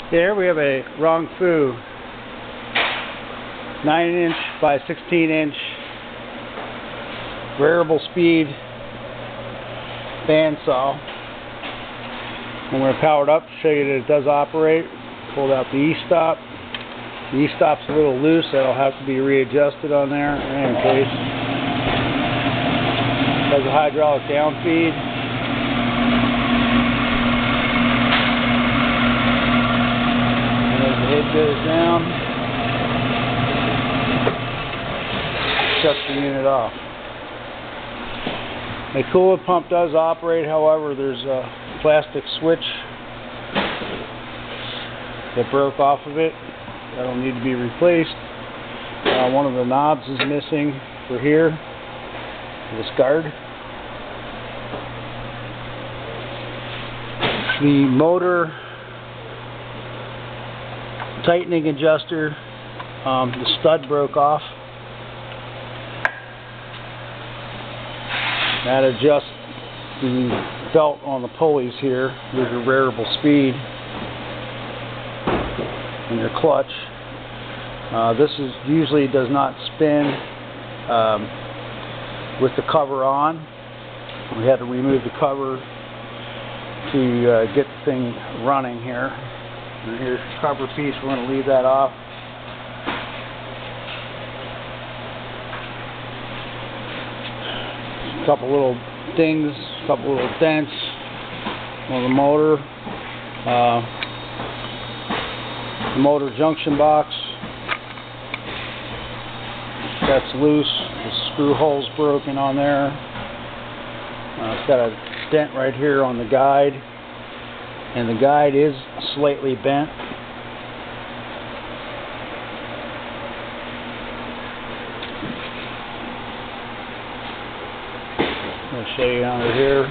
Here we have a Rong Fu 9" by 16" variable speed bandsaw. When we're powered up, to show you that it does operate. Pulled out the E-stop. The E-stop's a little loose, that'll have to be readjusted on there. In any case, it has a hydraulic downfeed. The head goes down, shuts the unit off. The coolant pump does operate, however, there's a plastic switch that broke off of it. That'll need to be replaced. One of the knobs is missing for here, this guard. The motor tightening adjuster, the stud broke off. That adjusts the belt on the pulleys here. There's your variable speed and your clutch. This is usually does not spin with the cover on. We had to remove the cover to get the thing running here. And here's the cover piece. We're going to leave that off. A couple little dings, a couple little dents on the motor. The motor junction box, that's loose. The screw hole's broken on there. It's got a dent right here on the guide, and the guide is slightly bent. I'll show you under here.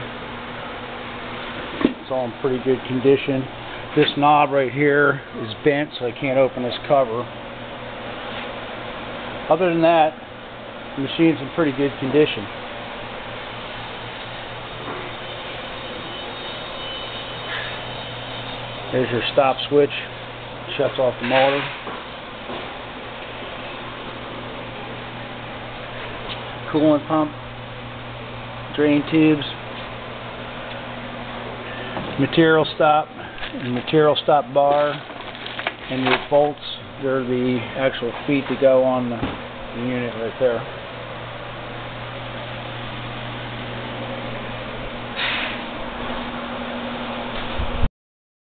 It's all in pretty good condition. This knob right here is bent, so I can't open this cover. Other than that, the machine's in pretty good condition. There's your stop switch. Shuts off the motor. Coolant pump. Drain tubes. Material stop. And material stop bar. And your bolts. They're the actual feet to go on the unit right there.